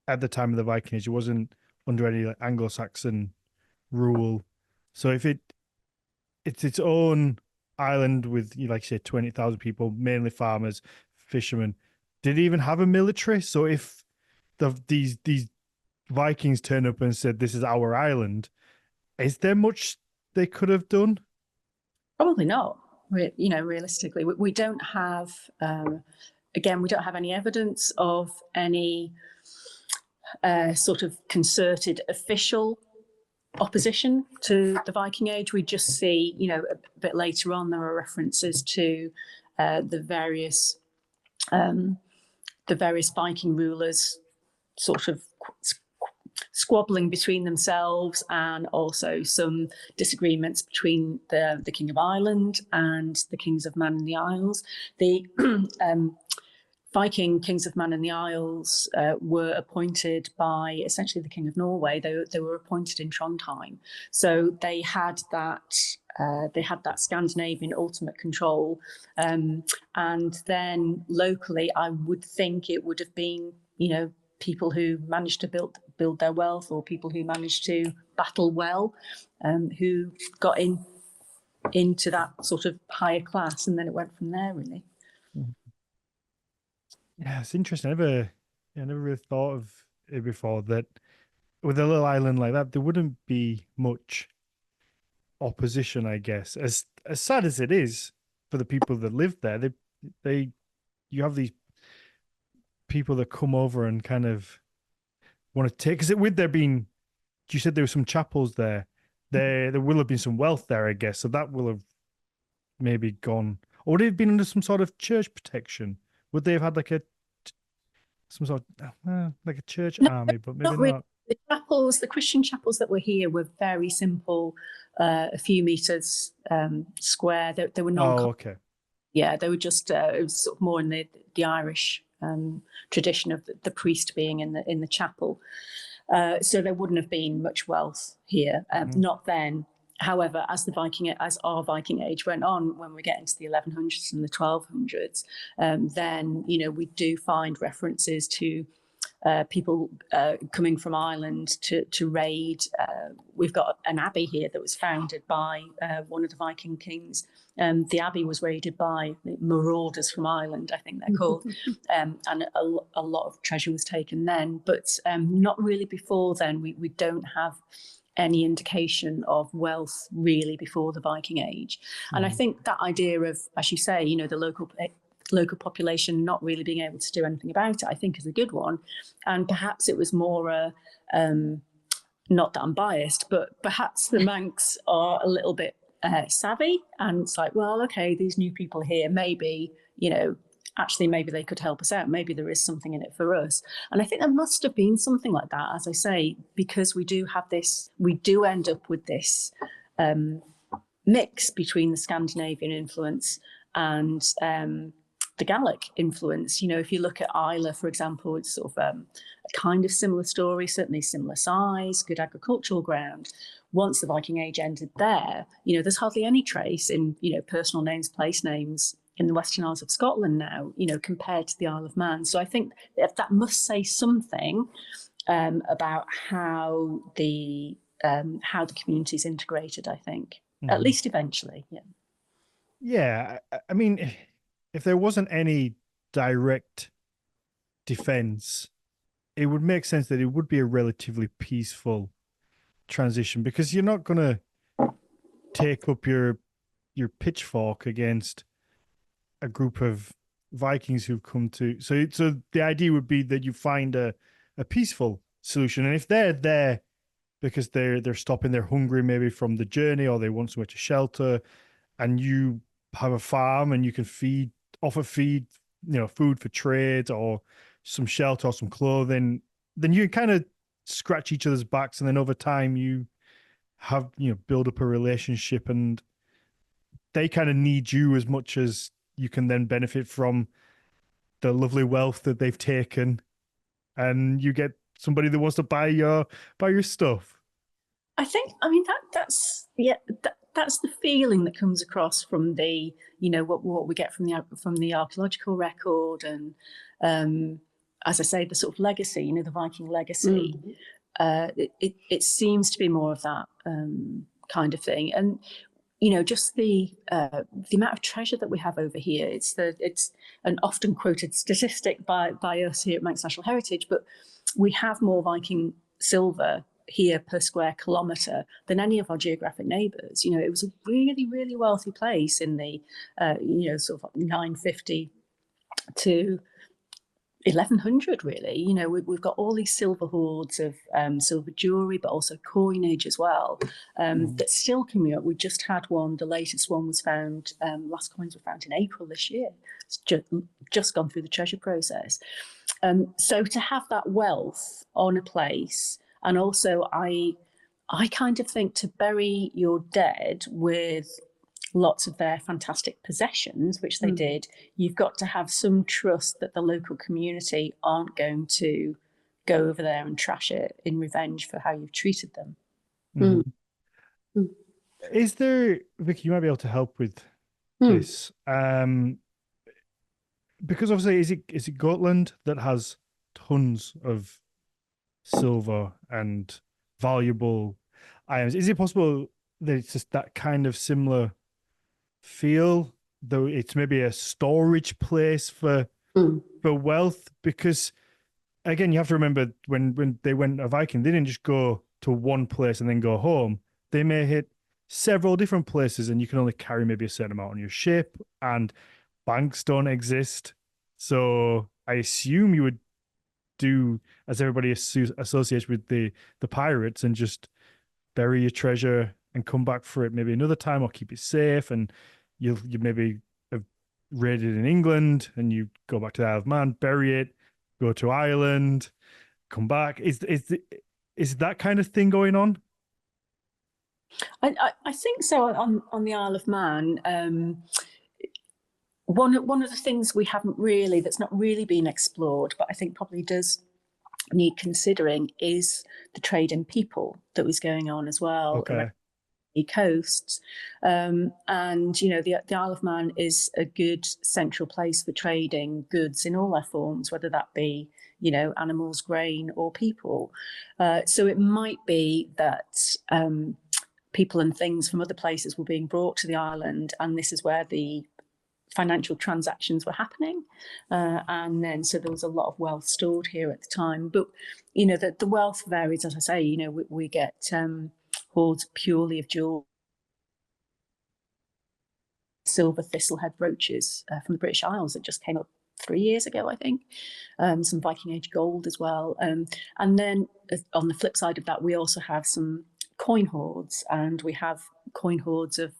at the time of the Viking Age. It wasn't under any Anglo-Saxon rule. So if it's its own island with, like you say, 20,000 people, mainly farmers, fishermen, did it even have a military? So if these Vikings turned up and said, "This is our island," is there much they could have done? Probably not. Realistically, we don't have. Again, we don't have any evidence of any sort of concerted official opposition to the Viking Age. We just see, a bit later on, there are references to the various Viking rulers sort of squabbling between themselves, and also some disagreements between the King of Ireland and the Kings of Man in the Isles. The Viking Kings of Man in the Isles were appointed by essentially the King of Norway. They were appointed in Trondheim, so they had that Scandinavian ultimate control. And then locally, I would think it would have been, people who managed to build their wealth, or people who managed to battle well, who got into that sort of higher class, and then it went from there, really. Yeah, it's interesting. I never really thought of it before, that with a little island like that, there wouldn't be much opposition, I guess. As sad as it is for the people that live there, you have these people that come over and kind of want to take, because with there being, you said there were some chapels there. There will have been some wealth there, I guess. So that will have maybe gone, or would it have been under some sort of church protection? Would they have had like some sort of like a church army? But maybe really. not. The Christian chapels that were here were very simple, a few meters square. They were non. Oh, okay. Yeah, they were just it was sort of more in the Irish tradition of the priest being in the chapel. So there wouldn't have been much wealth here, not then. However, as our Viking Age went on, when we get into the 1100s and the 1200s, then we do find references to people coming from Ireland to raid. We've got an abbey here that was founded by one of the Viking kings. The abbey was raided by marauders from Ireland, I think they're called, and a lot of treasure was taken then, but not really before then. We don't have any indication of wealth really before the Viking Age. And I think that idea of, as you say, the local population not really being able to do anything about it, I think is a good one. And perhaps it was more not that I'm biased, but perhaps the Manx are a little bit savvy, and it's like, well, okay, these new people here, maybe, actually maybe they could help us out. Maybe there is something in it for us. And I think there must have been something like that, as I say, because we do end up with this mix between the Scandinavian influence and the Gaelic influence. If you look at Islay, for example, it's sort of a kind of similar story, certainly similar size, good agricultural ground. Once the Viking Age ended there, there's hardly any trace in, personal names, place names in the Western Isles of Scotland now, compared to the Isle of Man. So I think that must say something about how the community is integrated, I think, at least eventually. Yeah. Yeah. I mean, if there wasn't any direct defense, it would make sense that it would be a relatively peaceful transition, because you're not going to take up your pitchfork against a group of Vikings who've come to. So the idea would be that you find a peaceful solution, and if they're there because they're stopping, they're hungry maybe from the journey, or they want somewhere to shelter, and you have a farm and you can offer feed, food for trade or some shelter or some clothing, then you kind of scratch each other's backs, and then over time you have, build up a relationship, and they kind of need you as much as you can then benefit from the lovely wealth that they've taken, and you get somebody that wants to buy your stuff. I mean that's that's the feeling that comes across from the, what we get from the archaeological record, and as I say, the sort of legacy, the Viking legacy. It seems to be more of that kind of thing, and just the amount of treasure that we have over here. It's an often quoted statistic by us here at Manx National Heritage, but we have more Viking silver here per square kilometre than any of our geographic neighbours. It was a really, really wealthy place in the sort of 950 to 1100, really. We've got all these silver hoards of silver jewellery, but also coinage as well, that's still coming up. We just had one. The latest one was found, last coins were found in April this year. It's just gone through the treasure process. So to have that wealth on a place, and also I kind of think to bury your dead with lots of their fantastic possessions, which they did, you've got to have some trust that the local community aren't going to go over there and trash it in revenge for how you've treated them. Is there, Vicky, you might be able to help with this, because obviously is it Gotland that has tons of silver and valuable items? Is it possible that it's just that kind of similar feel, though it's maybe a storage place for wealth? Because again, you have to remember when they went a Viking, they didn't just go to one place and then go home. They may hit several different places, and you can only carry maybe a certain amount on your ship, and banks don't exist. So I assume you would do as everybody associates with the pirates, and just bury your treasure and come back for it maybe another time, or keep it safe. And you maybe have raided in England, and you go back to the Isle of Man, bury it, go to Ireland, come back. Is that kind of thing going on? I think so. On the Isle of Man, one of the things we haven't really, that's not really been explored, but I think probably does need considering, is the trade in people that was going on as well. Okay. The coasts, and the Isle of Man is a good central place for trading goods in all their forms, whether that be animals, grain, or people. So it might be that people and things from other places were being brought to the island, and this is where the financial transactions were happening, and then so there was a lot of wealth stored here at the time. But the wealth varies, as I say. We get hoards purely of jewel, silver thistlehead brooches from the British Isles that just came up 3 years ago, I think. Some Viking Age gold as well, and then on the flip side of that, we also have some coin hoards, and we have coin hoards of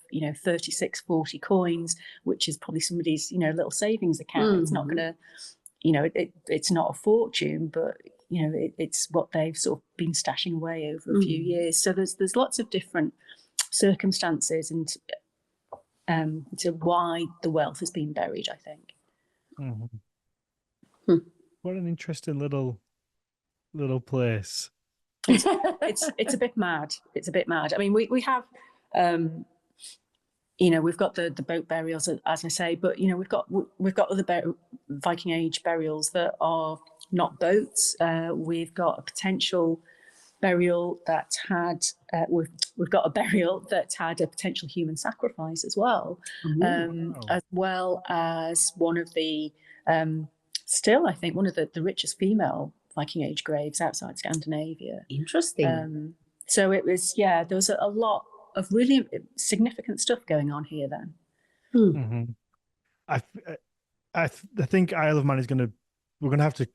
36, 40 coins, which is probably somebody's little savings account. It's not going to, it's not a fortune, but it's what they've sort of been stashing away over a few years. So there's lots of different circumstances and to why the wealth has been buried, I think. What an interesting little place. It's a bit mad. It's a bit mad. I mean, we have, we've got the boat burials, as I say, but we've got other Viking Age burials that are not boats. We've got a potential burial that had we've got a burial that had a potential human sacrifice as well, as well as one of the still, I think, one of the richest female Viking Age graves outside Scandinavia. Interesting. So it was, there was a lot of really significant stuff going on here then. I think Isle of Man we're gonna have to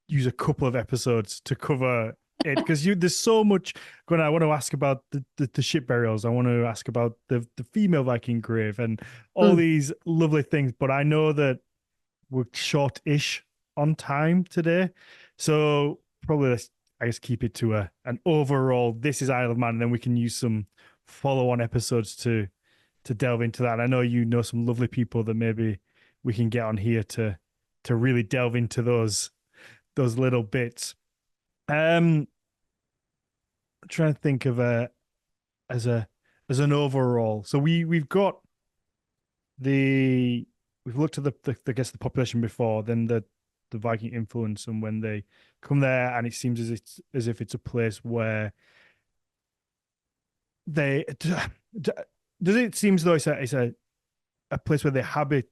use a couple of episodes to cover it because there's so much going on. I want to ask about the ship burials. I want to ask about the female Viking grave and all these lovely things. But I know that we're short-ish on time today, so probably let's, I guess, keep it to an overall. This is Isle of Man, and then we can use some follow-on episodes to delve into that. And I know you know some lovely people that maybe we can get on here to really delve into those little bits. I'm trying to think of as an overall. So we've got we've looked at the I guess the population before, then the Viking influence and when they come there, and it seems as if it's a place where they does it seems though it's a place where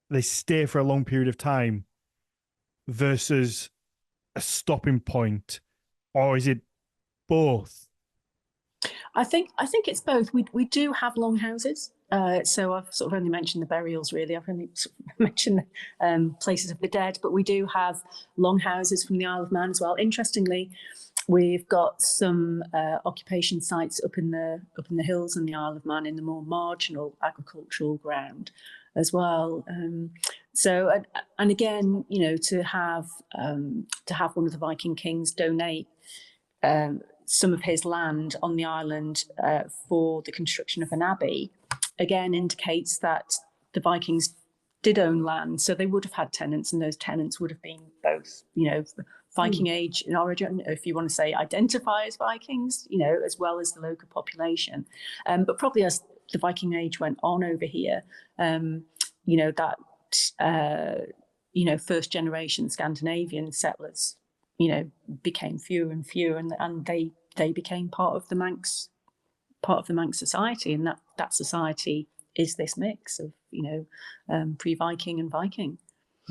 they stay for a long period of time versus a stopping point, or is it both? I think it's both. We do have longhouses. So I've sort of only mentioned the burials, really. I've only sort of mentioned places of the dead, but we do have longhouses from the Isle of Man as well. Interestingly, we've got some occupation sites up in the hills in the Isle of Man in the more marginal agricultural ground as well. So and again, you know, to have one of the Viking kings donate some of his land on the island for the construction of an abbey, again indicates that the Vikings did own land, so they would have had tenants, and those tenants would have been both, you know, Viking age in origin, if you want to say identify as Vikings, you know, as well as the local population. But probably as the Viking age went on over here, you know, that you know, first generation Scandinavian settlers, you know, became fewer and fewer, and they became part of the Manx society, and that society is this mix of, you know, pre-Viking and Viking.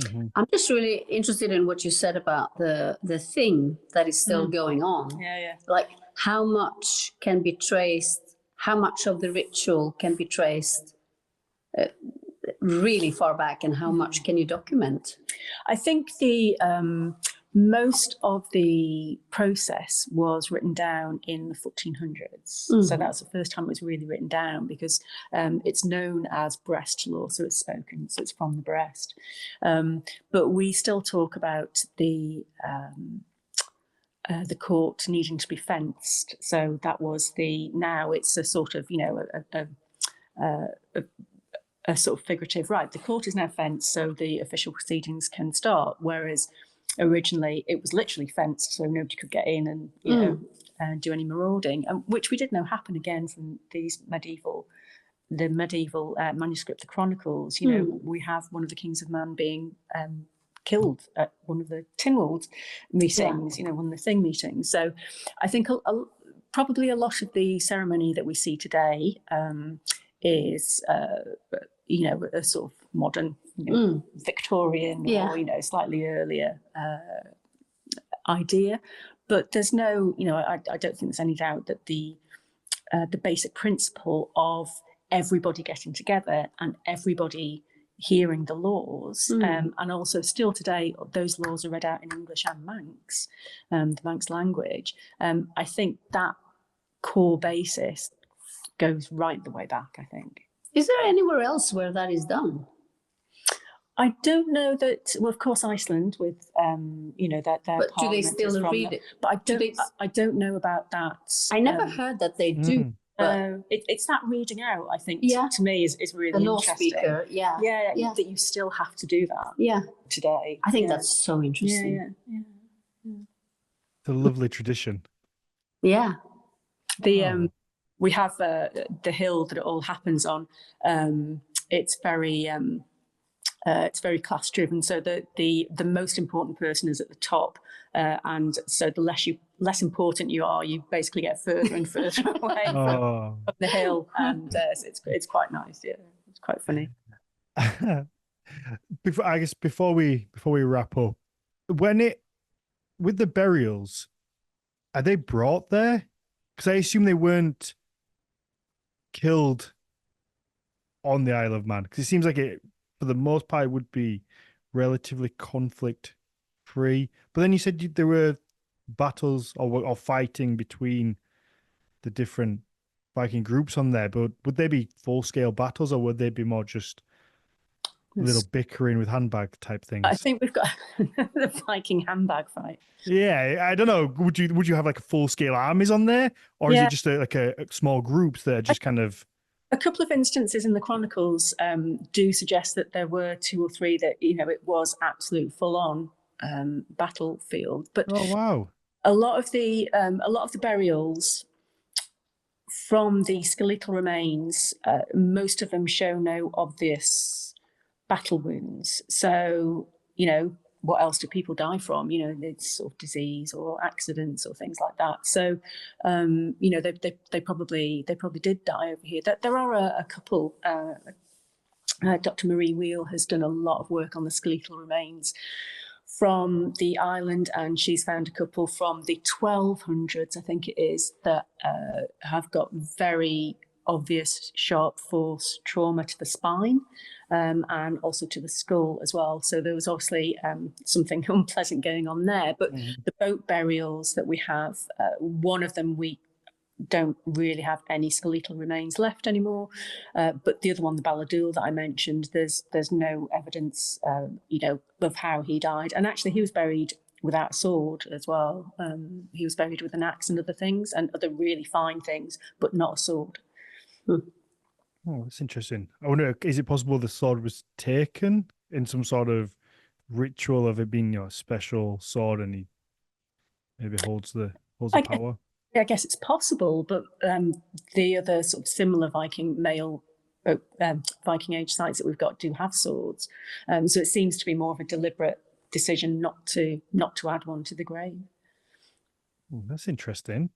Mm-hmm. I'm just really interested in what you said about the thing that is still going on. Yeah. Like how much can be traced, how much of the ritual can be traced really far back, and how much can you document? I think the most of the process was written down in the 1400s. Mm-hmm. So that's the first time it was really written down, because it's known as breast law, so it's spoken, so it's from the breast. But we still talk about the court needing to be fenced. So that was now it's a sort of, you know, a sort of figurative, right, the court is now fenced, so the official proceedings can start, whereas originally it was literally fenced, so nobody could get in and, you know, do any marauding, which we did know happen again from the medieval manuscript, the Chronicles. You know, we have one of the kings of Man being killed at one of the Tynwald meetings, you know, one of the Thing meetings. So I think probably a lot of the ceremony that we see today is, you know, a sort of modern, you know, Victorian or, you know, slightly earlier idea. But there's no, you know, I don't think there's any doubt that the basic principle of everybody getting together and everybody hearing the laws, and also still today those laws are read out in English and Manx, the Manx language. I think that core basis goes right the way back, I think. Is there anywhere else where that is done? I don't know that. Well, of course, Iceland with you know, that their but do they still read it? But I don't know about that. I never heard that they do. It's that reading out, I think, to me is really the law interesting. Speaker, yeah, that you still have to do that. Today, I think that's so interesting. It's a lovely tradition. Yeah, we have the hill that it all happens on. It's very class driven. So the most important person is at the top, and so the less important you are, you basically get further and further away from the hill, and it's quite nice. Yeah, it's quite funny. Before we wrap up, with the burials, are they brought there? Because I assume they weren't killed on the Isle of Man, because it seems like it, for the most part, would be relatively conflict free. But then you said there were battles or fighting between the different Viking groups on there, but would they be full-scale battles, or would they be more just little bickering with handbag type things? I think we've got the Viking handbag fight. Yeah, I don't know. Would you have like full-scale armies on there, or is it just like a small groups that are just kind of... A couple of instances in the chronicles do suggest that there were 2 or 3 that, you know, it was absolute full-on battlefield. But oh wow, a lot of the burials from the skeletal remains, most of them show no obvious battle wounds. So, you know, what else do people die from? You know, it's sort of disease or accidents or things like that. So, you know, they probably did die over here. There are a couple. Dr. Marie Wheel has done a lot of work on the skeletal remains from the island, and she's found a couple from the 1200s, I think it is, that have got very obvious sharp force trauma to the spine, and also to the skull as well. So there was obviously something unpleasant going on there. But the boat burials that we have, one of them we don't really have any skeletal remains left anymore, but the other one, the Balladool that I mentioned, there's no evidence, you know, of how he died. And actually, he was buried without a sword as well. He was buried with an axe and other things, and other really fine things, but not a sword. Oh, that's interesting. I wonder, is it possible the sword was taken in some sort of ritual of it being, you know, a special sword, and he maybe holds the power? I guess it's possible, but the other sort of similar Viking Viking Age sites that we've got do have swords, so it seems to be more of a deliberate decision not to add one to the grave. Oh, that's interesting.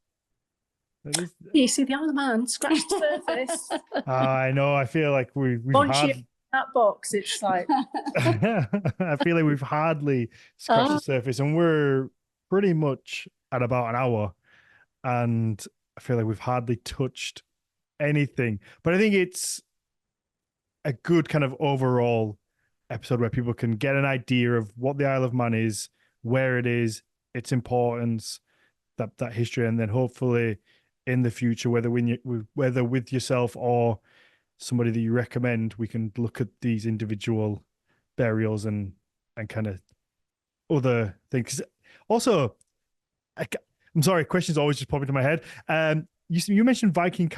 You see the Isle of Man scratch the surface. I know. I feel like we've had that box. It's like I feel like we've hardly scratched the surface, and we're pretty much at about an hour, and I feel like we've hardly touched anything. But I think it's a good kind of overall episode where people can get an idea of what the Isle of Man is, where it is, its importance, that history, and then hopefully in the future, whether with yourself or somebody that you recommend, we can look at these individual burials and kind of other things. Also, I'm sorry, questions always just pop into my head. You mentioned Viking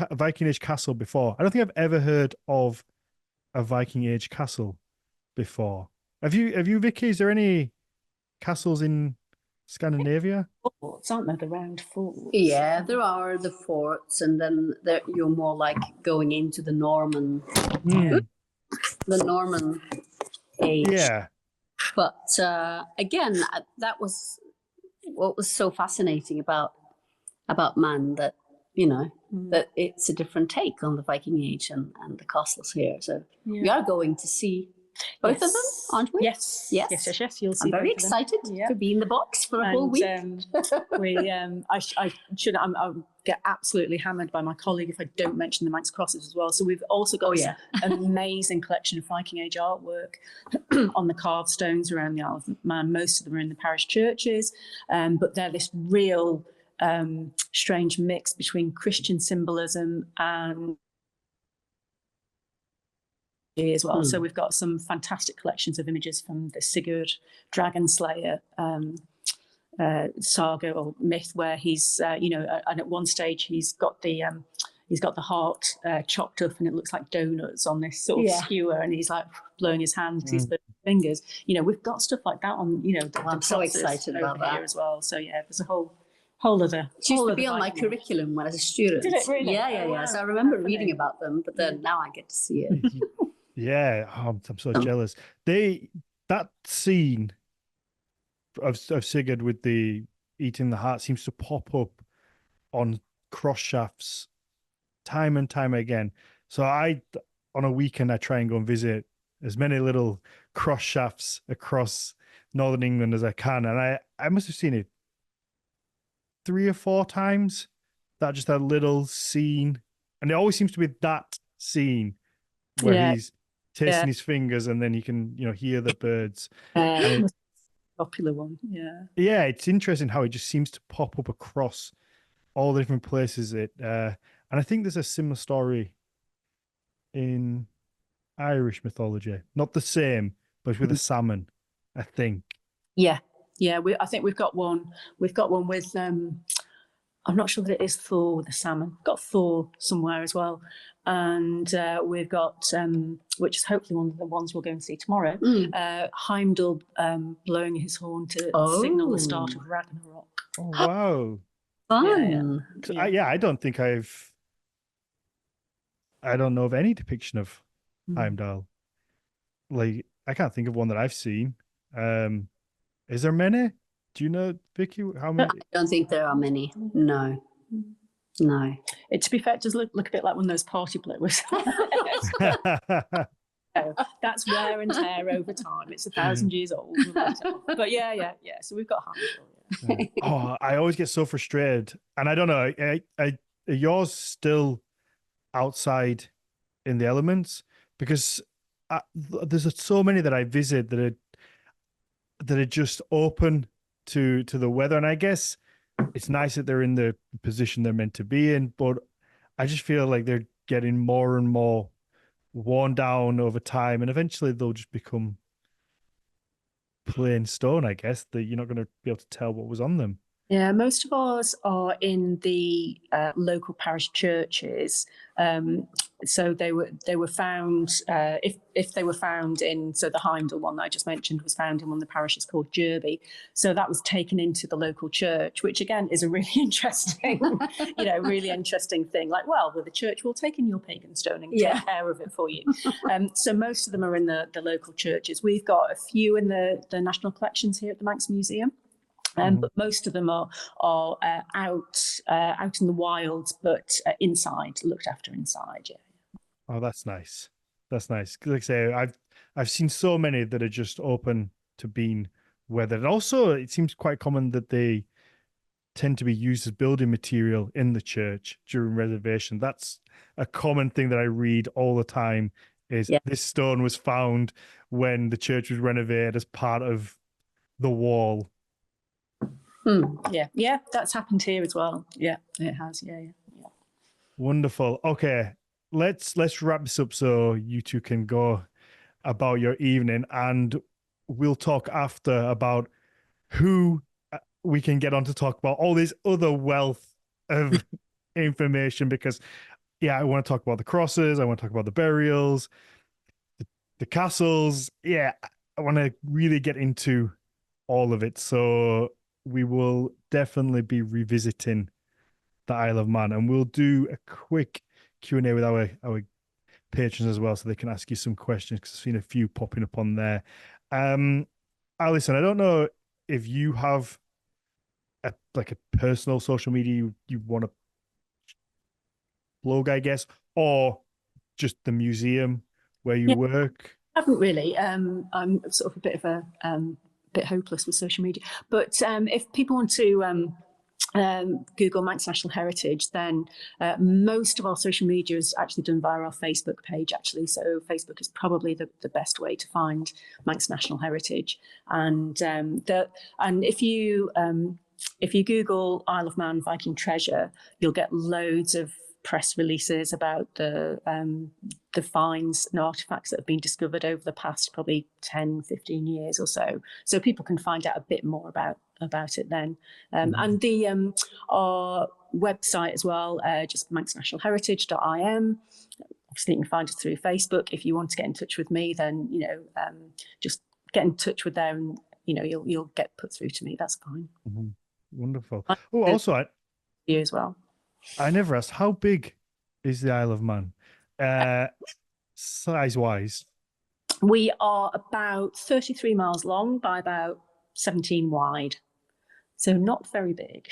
Age castle before. I don't think I've ever heard of a Viking Age castle before. Have you, Vicky? Is there any castles in Scandinavia? Forts, aren't there? The round forts. Yeah, there are the forts, and then you're more like going into the Norman age. Yeah. But again, that was what was so fascinating about Man, that, you know, that it's a different take on the Viking Age and the castles here. So we are going to see both of them, aren't we? Yes. You'll see. I'm very excited to be in the box for a whole week. I'll get absolutely hammered by my colleague if I don't mention the Manx crosses as well. So we've also got an amazing collection of Viking Age artwork on the carved stones around the Isle of Man. Most of them are in the parish churches, but they're this real strange mix between Christian symbolism and as well. So we've got some fantastic collections of images from the Sigurd Dragon Slayer saga or myth, where he's and at one stage he's got the heart chopped up and it looks like donuts on this sort of skewer, and he's like blowing his hands with his fingers. You know, we've got stuff like that on, you know, I'm so excited about that as well. So yeah, there's a whole other. It used to be on my curriculum when I was a student. Did it really? Yeah. Wow. So I remember reading about them, but then now I get to see it. Yeah, I'm so jealous. That scene of Sigurd with the eating the heart seems to pop up on cross shafts time and time again. So on a weekend I try and go and visit as many little cross shafts across Northern England as I can, and I must have seen it 3 or 4 times. That little scene, and it always seems to be that scene where he's tasting his fingers, and then you can, you know, hear the birds. popular one. Yeah, it's interesting how it just seems to pop up across all the different places. And I think there's a similar story in Irish mythology. Not the same, but with a salmon, I think. Yeah. I think we've got one. We've got one with. I'm not sure that it is Thor with the salmon. We've got Thor somewhere as well, and we've got which is hopefully one of the ones we'll go and see tomorrow. Heimdall blowing his horn to signal the start of Ragnarok. Oh wow! Fun. I don't think I don't know of any depiction of Heimdall. Like, I can't think of one that I've seen. Is there many? Do you know, Vicky, how many? I don't think there are many. No. To be fair, it does look a bit like one of those party blowers. That's wear and tear over time. It's 1,000 years old. But yeah. So we've got Heimdall. Oh, I always get so frustrated. And I don't know, are yours still outside in the elements? Because there's so many that I visit that are just open to the weather, and I guess it's nice that they're in the position they're meant to be in, but I just feel like they're getting more and more worn down over time, and eventually they'll just become plain stone, I guess, that you're not going to be able to tell what was on them. Yeah, most of ours are in the local parish churches. So they were found, if they were found in, so the Heimdall one that I just mentioned was found in one of the parishes called Derby. So that was taken into the local church, which again is a really interesting, really interesting thing. Like, well, the church will take in your pagan stone and take care of it for you. So most of them are in the local churches. We've got a few in the national collections here at the Manx Museum. But most of them are out in the wild, but inside, looked after inside. Yeah. Oh, that's nice. That's nice. Like I say, I've seen so many that are just open to being weathered. And also, it seems quite common that they tend to be used as building material in the church during renovation. That's a common thing that I read all the time. Is this stone was found when the church was renovated as part of the wall. Yeah, that's happened here as well. Yeah, it has. Yeah. Wonderful. Okay, let's wrap this up so you two can go about your evening, and we'll talk after about who we can get on to talk about all this other wealth of information, because I want to talk about the crosses, I want to talk about the burials, the castles. I want to really get into all of it. So we will definitely be revisiting the Isle of Man, and we'll do a quick Q&A with our patrons as well, so they can ask you some questions, because I've seen a few popping up on there. Allison, I don't know if you have a personal social media you want to plug, I guess, or just the museum where you work. I haven't really. I'm sort of a bit of a bit hopeless with social media, but if people want to Google Manx National Heritage, then most of our social media is actually done via our Facebook page, actually. So Facebook is probably the best way to find Manx National Heritage. And if you Google Isle of Man Viking treasure, you'll get loads of press releases about the finds and artifacts that have been discovered over the past probably 10, 15 years or so. So people can find out a bit more about it then. And our website as well, just manxnationalheritage.im. Obviously, you can find us through Facebook. If you want to get in touch with me, then just get in touch with them, and you'll get put through to me. That's fine. Wonderful. Oh, also, you as well. I never asked, how big is the Isle of Man, size-wise? We are about 33 miles long by about 17 wide. So not very big.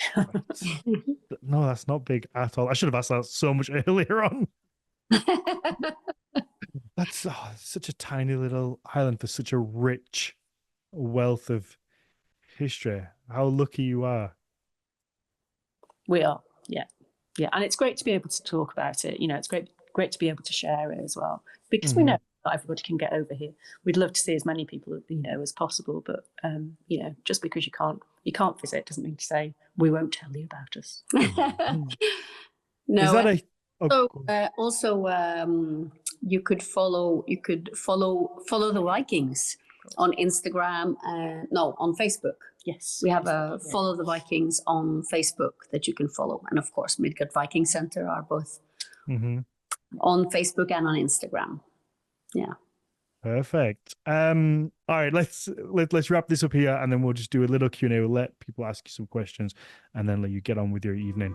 No, that's not big at all. I should have asked that so much earlier on. That's such a tiny little island for such a rich wealth of history. How lucky you are. We are, yeah. And it's great to be able to talk about it. It's great to be able to share it as well, because we know not everybody can get over here. We'd love to see as many people, as possible, but just because you can't visit doesn't mean to say we won't tell you about us. No. Is that you could follow the Vikings on Instagram, on Facebook. Yes, we have a Follow the Vikings on Facebook that you can follow, and of course Midgard Viking Center are both on Facebook and on Instagram. Yeah. Perfect. All right, let's wrap this up here, and then we'll just do a little Q&A. We'll let people ask you some questions, and then let you get on with your evening.